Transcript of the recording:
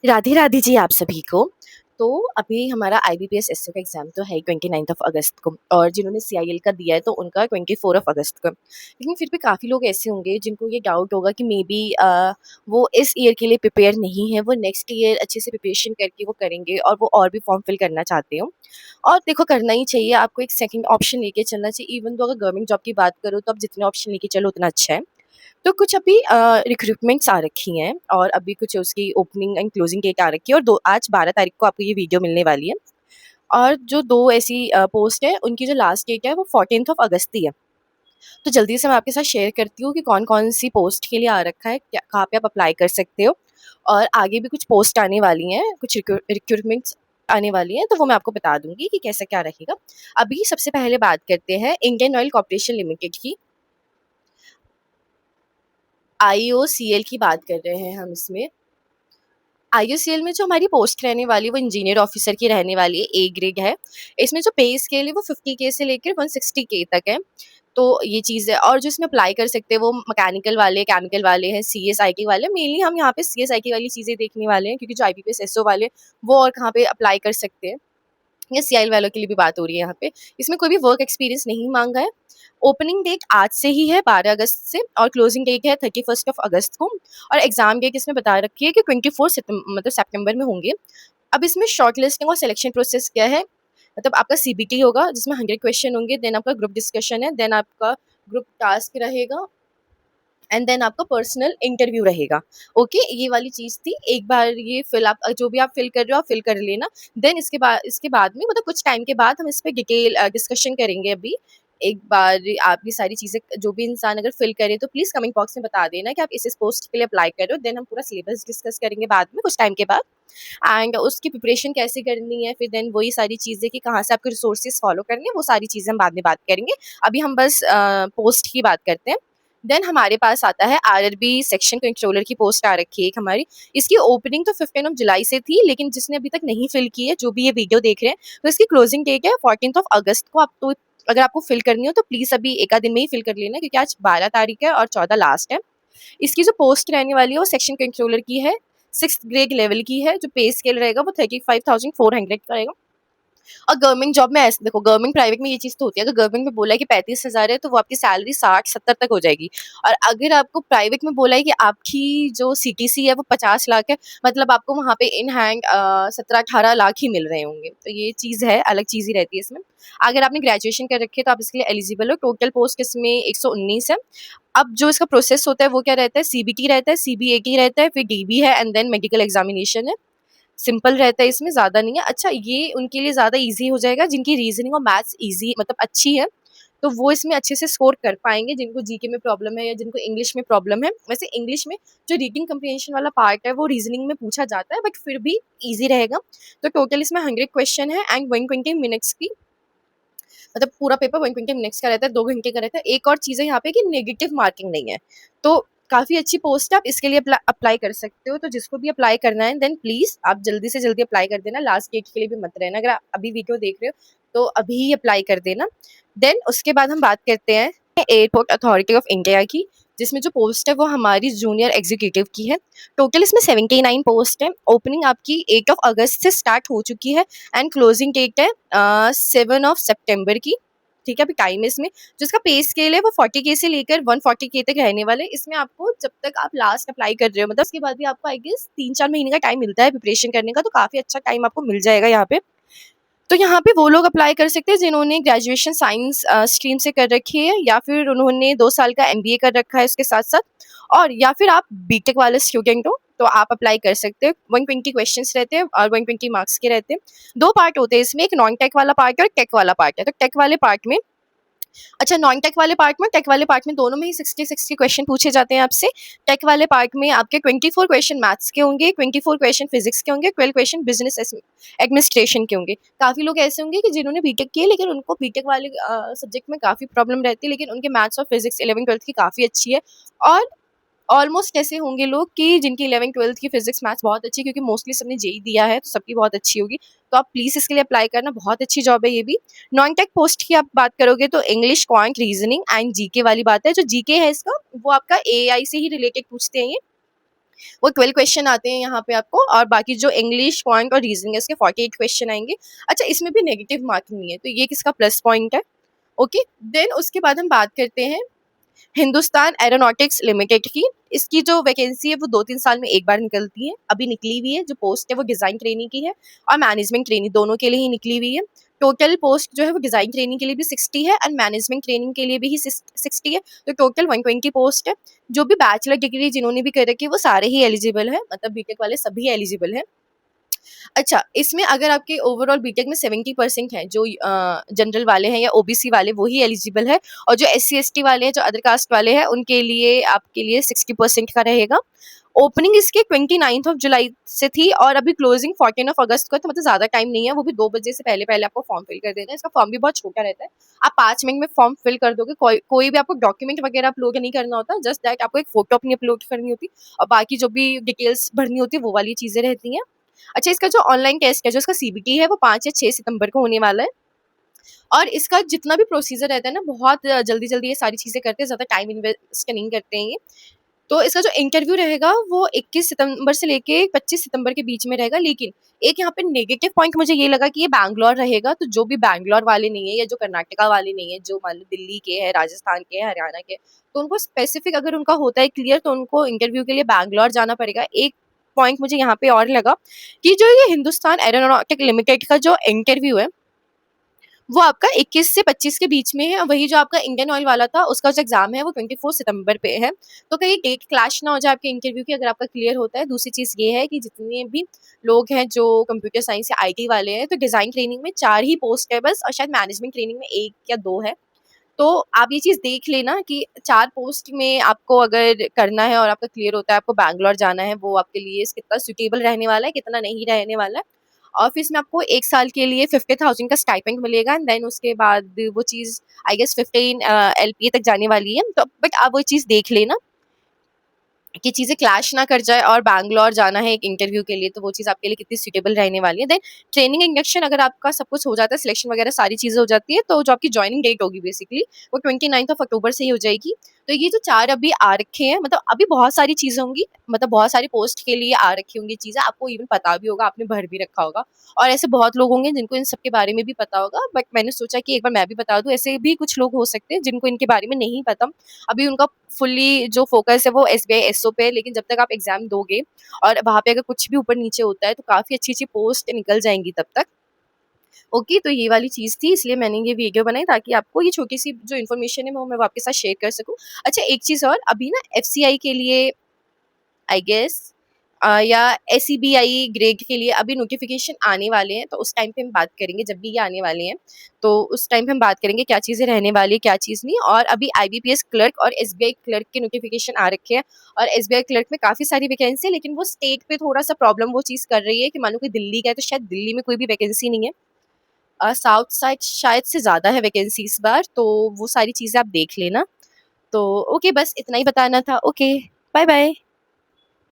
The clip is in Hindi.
राधे राधे जी आप सभी को। तो अभी हमारा आईबीपीएस एसओ का एग्ज़ाम तो है 29 अगस्त को, और जिन्होंने सीआईएल का दिया है तो उनका 24 अगस्त को। लेकिन फिर भी काफ़ी लोग ऐसे होंगे जिनको ये डाउट होगा कि मे बी वो इस ईयर के लिए प्रिपेयर नहीं है, वो नेक्स्ट ईयर अच्छे से प्रिपरेशन करके वो करेंगे और वो और भी फॉर्म फिल करना चाहते हो। और देखो करना ही चाहिए, आपको एक सेकंड ऑप्शन लेके चलना चाहिए। इवन तो अगर गवर्नमेंट जॉब की बात करो तो आप जितने ऑप्शन लेके चलो उतना अच्छा है। तो कुछ अभी रिक्रूटमेंट्स आ रखी हैं और अभी कुछ उसकी ओपनिंग एंड क्लोजिंग डेट आ रखी है, और दो आज 12 तारीख को आपको ये वीडियो मिलने वाली है। और जो 2 ऐसी पोस्ट है उनकी जो लास्ट डेट है वो 14th अगस्त ही है। तो जल्दी से मैं आपके साथ शेयर करती हूँ कि कौन-कौन सी पोस्ट के लिए आ रखा है, क्या कहाँ पे आप अप्लाई कर सकते हो। और आगे भी कुछ पोस्ट आने वाली हैं, कुछ रिक्रूटमेंट्स आने वाली हैं, तो वो मैं आपको बता दूँगी कि कैसा क्या रहेगा। अभी सबसे पहले बात करते हैं इंडियन ऑयल कॉर्पोरेशन लिमिटेड की। आईओसीएल की बात कर रहे हैं हम इसमें। आईओसीएल में जो हमारी पोस्ट रहने वाली है वो इंजीनियर ऑफिसर की रहने वाली है, ए ग्रेड है। इसमें जो पे स्केल है वो 50K से लेकर 160K तक है। तो ये चीज़ है, और जो इसमें अप्लाई कर सकते हैं वो मैकेनिकल वाले, केमिकल वाले हैं, सीएसआईटी वाले। मेनली हम यहाँ पे सीएसआईटी वाली चीज़ें देखने वाले हैं, क्योंकि जो आईबीपीएस एसओ वाले वो और कहाँ पे अप्लाई कर सकते हैं। या सीआईएल वालों के लिए भी बात हो रही है यहाँ पे। इसमें कोई भी वर्क एक्सपीरियंस नहीं मांगा है। ओपनिंग डेट आज से ही है 12 अगस्त से, और क्लोजिंग डेट है 31 अगस्त को। और एग्जाम डेट इसमें बता रखी है कि 24 मतलब सितंबर में होंगे। अब इसमें शॉर्ट लिस्टिंग और सिलेक्शन प्रोसेस क्या है, मतलब आपका सीबीटी होगा जिसमें 100 क्वेश्चन होंगे, देन आपका ग्रुप डिस्कशन है, देन आपका ग्रुप टास्क रहेगा, एंड देन आपका पर्सनल इंटरव्यू रहेगा। ओके, ये वाली चीज़ थी। एक बार ये फिल आप जो भी आप फिल कर रहे हो आप फिल कर लेना। देन इसके बाद में मतलब कुछ टाइम के बाद हम इस पे डिटेल डिस्कशन करेंगे अभी। एक बार आप ये सारी चीज़ें जो भी इंसान अगर फिल करे तो प्लीज़ कमेंट बॉक्स में बता देना कि आप इस पोस्ट के लिए अप्लाई कर रहे हो। देन हम पूरा सिलेबस डिस्कस करेंगे बाद में कुछ टाइम के बाद, एंड उसकी प्रिपरेशन कैसे करनी है, फिर देन वही सारी चीज़ें कि कहाँ से आपको रिसोर्सेज फॉलो करने हैं, वो सारी चीज़ें हम बाद में बात करेंगे। अभी हम बस पोस्ट की बात करते हैं। देन हमारे पास आता है आरआरबी सेक्शन कंट्रोलर की पोस्ट आ रखी है एक हमारी। इसकी ओपनिंग तो 15 जुलाई से थी, लेकिन जिसने अभी तक नहीं फिल की है, जो भी ये वीडियो देख रहे हैं, तो इसकी क्लोजिंग डेट है 14 अगस्त को। आप तो अगर आपको फिल करनी हो तो प्लीज़ अभी एक आध दिन में ही फिल कर लेना, क्योंकि आज 12 तारीख है और 14 लास्ट है। इसकी जो पोस्ट रहने वाली है वो सेक्शन कंट्रोलर की है, 6th ग्रेड लेवल की है। जो पे स्केल रहेगा वो 35,400 का रहेगा। और गवर्नमेंट जॉब में ऐसे देखो, गवर्नमेंट प्राइवेट में ये चीज़ तो होती है, अगर गवर्नमेंट में बोला है कि 35,000 है तो वो आपकी सैलरी 60-70 तक हो जाएगी। और अगर आपको प्राइवेट में बोला है कि आपकी जो सीटीसी है वो 50 लाख है, मतलब आपको वहाँ पे इन हैंड 17-18 लाख ही मिल रहे होंगे। तो ये चीज़ है, अलग चीज़ ही रहती है इसमें। अगर आपने ग्रेजुएशन कर रखी है तो आप इसके लिए एलिजिबल हो। टोटल पोस्ट इसमें 119 है। अब जो इसका प्रोसेस होता है वो क्या रहता है, सीबीटी रहता है, सीबीएटी रहता है, फिर डीबी है, एंड देन मेडिकल एग्जामिनेशन है। सिंपल रहता है, इसमें ज़्यादा नहीं है। अच्छा, ये उनके लिए ज़्यादा ईज़ी हो जाएगा जिनकी रीज़निंग और मैथ्स ईज़ी मतलब अच्छी है, तो वो इसमें अच्छे से स्कोर कर पाएँगे। जिनको जीके में प्रॉब्लम है या जिनको इंग्लिश में प्रॉब्लम है, वैसे इंग्लिश में जो रीडिंग कम्प्रिहेंशन वाला पार्ट है वो रीज़निंग में पूछा जाता है, बट फिर भी ईज़ी रहेगा। तो टोटल इसमें 100 क्वेश्चन है एंड 120 मिनट्स की, मतलब पूरा पेपर 120 मिनट्स का रहता है, 2 घंटे का रहता है। एक और चीज़ है यहाँ पे कि नेगेटिव मार्किंग नहीं है, तो काफ़ी अच्छी पोस्ट है, आप इसके लिए अप्लाई कर सकते हो। तो जिसको भी अप्लाई करना है देन प्लीज़ आप जल्दी से जल्दी अप्लाई कर देना, लास्ट डेट के लिए भी मत रहना। अगर आप अभी वीडियो देख रहे हो तो अभी ही अप्लाई कर देना। देन उसके बाद हम बात करते हैं एयरपोर्ट अथॉरिटी ऑफ इंडिया की, जिसमें जो पोस्ट है वो हमारी जूनियर एग्जीक्यूटिव की है। टोटल इसमें 79 पोस्ट है। ओपनिंग आपकी 8 अगस्त से स्टार्ट हो चुकी है एंड क्लोजिंग डेट है 7 सितंबर की। ठीक है, अभी टाइम है इसमें। जो इसका पे स्केल है वो 40K से लेकर 140K तक रहने वाले। इसमें आपको जब तक आप लास्ट अप्लाई कर रहे हो, मतलब उसके बाद भी आपको आई गेस 3-4 महीने का टाइम मिलता है प्रिपरेशन करने का, तो काफ़ी अच्छा टाइम आपको मिल जाएगा यहाँ पे। तो यहाँ पे वो लोग अप्लाई कर सकते हैं जिन्होंने ग्रेजुएशन साइंस स्ट्रीम से कर रखी है, या फिर उन्होंने 2 साल का एमबीए कर रखा है इसके साथ-साथ, और या फिर आप बीटेक वाले स्टूडेंट हो तो आप अप्लाई कर सकते हो। 120 क्वेश्चंस रहते हैं और 120 मार्क्स के रहते हैं। 2 पार्ट होते हैं इसमें, एक नॉन टेक वाला पार्ट है और टेक वाला पार्ट है। तो टेक वाले पार्ट में, अच्छा, नॉन टेक वाले पार्ट में, टेक वाले पार्ट में दोनों में ही 60-60 क्वेश्चन पूछे जाते हैं आपसे। टेक वाले पार्ट में आपके 24 क्वेश्चन मैथ्स के होंगे, 24 क्वेश्चन फिजिक्स के होंगे, 12 क्वेश्चन बिजनेस एडमिनिस्ट्रेशन के होंगे। काफ़ी लोग ऐसे होंगे कि जिन्होंने बीटेक किया लेकिन उनको बीटेक वाले सब्जेक्ट में काफ़ी प्रॉब्लम रहती है, लेकिन उनके मैथ्स और फिजिक्स 11th-12th की काफ़ी अच्छी है। और ऑलमोस्ट ऐसे होंगे लोग कि जिनकी 11th-12th की फिजिक्स मैथ्स बहुत अच्छी है, क्योंकि मोस्टली सबने जेईई दिया है तो सबकी बहुत अच्छी होगी। तो आप प्लीज़ इसके लिए अप्लाई करना, बहुत अच्छी जॉब है ये भी। नॉन टेक पोस्ट की आप बात करोगे तो English, quant, reasoning and GK वाली बात है। जो जीके है इसका वो आपका एआई से ही रिलेटेड पूछते हैं ये। वो 12 क्वेश्चन आते हैं यहाँ पे आपको, और बाकी जो इंग्लिश पॉइंट और रीजनिंग है इसके 48 क्वेश्चन आएंगे। अच्छा, इसमें भी नेगेटिव मार्किंग नहीं है, तो ये किसका प्लस पॉइंट है। ओके, देन उसके बाद हम बात करते हैं हिंदुस्तान एरोनॉटिक्स लिमिटेड की। इसकी जो वैकेंसी है वो 2-3 साल में एक बार निकलती है, अभी निकली हुई है। जो पोस्ट है वो डिज़ाइन ट्रेनी की है और मैनेजमेंट ट्रेनी, दोनों के लिए ही निकली हुई है। टोटल पोस्ट जो है वो डिज़ाइन ट्रेनिंग के लिए भी 60 है और मैनेजमेंट ट्रेनिंग के लिए भी ही 60 है, तो टोटल 120 पोस्ट है। जो भी बैचलर डिग्री जिन्होंने भी कर रखी है वो सारे ही एलिजिबल है, मतलब बीटेक वाले सभी एलिजिबल है। अच्छा, इसमें अगर आपके ओवरऑल बीटेक में 70% हैं जो जनरल वाले हैं या ओबीसी वाले, वो ही एलिजिबल है, और जो एससी एसटी वाले हैं, जो अदर कास्ट वाले हैं, उनके लिए आपके लिए 60% का रहेगा। ओपनिंग इसके 29 जुलाई से थी और अभी क्लोजिंग 14 अगस्त को है, तो मतलब ज़्यादा टाइम नहीं है। वो भी 2 बजे से पहले-पहले आपको फॉर्म फिल कर देना है। इसका फॉर्म भी बहुत छोटा रहता है। आप 5 मिनट में फॉर्म फिल कर दोगे। कोई भी आपको डॉक्यूमेंट वगैरह अपलोड नहीं करना होता, जस्ट दैट आपको एक फ़ोटो अपनी अपलोड करनी होती और बाकी जो भी डिटेल्स भरनी होती है, वो वाली चीज़ें रहती हैं। अच्छा, इसका जो ऑनलाइन टेस्ट है, जो इसका सीबीटी है, वो 5 या 6 सितंबर को होने वाला है। और इसका जितना भी प्रोसीजर रहता है ना, बहुत जल्दी-जल्दी ये सारी चीज़ें करते हैं, ज़्यादा टाइम इन्वेस्ट नहीं करते हैं ये। तो इसका जो इंटरव्यू रहेगा वो 21 सितंबर से लेके 25 सितंबर के बीच में रहेगा। लेकिन एक यहाँ पे नेगेटिव पॉइंट मुझे ये लगा कि ये बैंगलोर रहेगा, तो जो भी बैंगलोर वाले नहीं है या जो कर्नाटका वाले नहीं है, जो मान लो दिल्ली के हैं, राजस्थान के हैं, हरियाणा के हैं, तो उनको स्पेसिफिक अगर उनका होता है क्लियर, तो उनको इंटरव्यू के लिए बैंगलोर जाना पड़ेगा। एक पॉइंट मुझे यहाँ पे और लगा कि जो ये हिंदुस्तान एरोनॉटिक लिमिटेड का जो इंटरव्यू है वो आपका 21 से 25 के बीच में है, और वही जो आपका इंडियन ऑयल वाला था उसका जो एग्जाम है वो 24 सितंबर पे है। तो कहीं डेट क्लैश ना हो जाए आपके इंटरव्यू की, अगर आपका क्लियर होता है। दूसरी चीज़ ये है कि जितने भी लोग हैं जो कंप्यूटर साइंस या आईटी वाले हैं, तो डिज़ाइन ट्रेनिंग में 4 ही पोस्ट है बस, और शायद मैनेजमेंट ट्रेनिंग में 1 या 2 है। तो आप ये चीज़ देख लेना कि 4 पोस्ट में आपको अगर करना है और आपका क्लियर होता है, आपको बैंगलोर जाना है, वो आपके लिए कितना सूटेबल रहने वाला है, कितना नहीं रहने वाला है। और फिर इसमें आपको 1 साल के लिए 50,000 का स्टाइपेंड मिलेगा, एंड देन उसके बाद वो चीज़ आई गेस 15 एलपीए तक जाने वाली है। तो बट आप वो चीज़ देख लेना कि चीज़ें क्लैश ना कर जाए, और बैंगलोर जाना है एक इंटरव्यू के लिए, तो वो चीज़ आपके लिए कितनी सूटेबल रहने वाली है। देन ट्रेनिंग इंडक्शन अगर आपका सब कुछ हो जाता है, सिलेक्शन वगैरह सारी चीज़ें हो जाती है, तो जो आपकी जॉइनिंग डेट होगी बेसिकली वो 29 अक्टूबर से ही हो जाएगी। तो ये जो 4 अभी आ रखे हैं, मतलब अभी बहुत सारी चीज़ें होंगी, मतलब बहुत सारी पोस्ट के लिए आ रखी होंगी चीज़ें, आपको इवन पता भी होगा, आपने भर भी रखा होगा, और ऐसे बहुत लोग होंगे जिनको इन सब के बारे में भी पता होगा। बट मैंने सोचा कि एक बार मैं भी बता दूँ, ऐसे भी कुछ लोग हो सकते हैं जिनको इनके बारे में नहीं पता। अभी उनका फुल्ली जो फ़ोकस है वो एसबीआई एसओ पे है, लेकिन जब तक आप एग्ज़ाम दोगे और वहाँ पे अगर कुछ भी ऊपर-नीचे होता है, तो काफ़ी अच्छी-अच्छी पोस्ट निकल जाएँगी तब तक। ओके, तो ये वाली चीज़ थी, इसलिए मैंने ये वीडियो बनाई ताकि आपको ये छोटी-सी जो इन्फॉर्मेशन है वो मैं आपके साथ शेयर कर सकूँ। अच्छा, एक चीज़ और, अभी ना एफसीआई के लिए आई गेस या एसईबीआई ग्रेड के लिए अभी नोटिफिकेशन आने वाले हैं, तो उस टाइम पे हम बात करेंगे, जब भी ये आने वाले हैं, तो उस टाइम पे हम बात करेंगे क्या चीज़ें रहने वाली है, क्या चीज़ नहीं। और अभी आईबीपीएस क्लर्क और एसबीआई क्लर्क के नोटिफिकेशन आ रखे हैं, और एसबीआई क्लर्क में काफ़ी सारी वैकेंसी है, लेकिन वो स्टेट पे थोड़ा-सा प्रॉब्लम वो चीज़ कर रही है कि मानो कोई दिल्ली का है, तो शायद दिल्ली में कोई भी वैकेंसी नहीं है। साउथ साइड शायद से ज़्यादा है वैकेंसी इस बार, तो वो सारी चीज़ें आप देख लेना। तो ओके, बस इतना ही बताना था। Okay, bye-bye.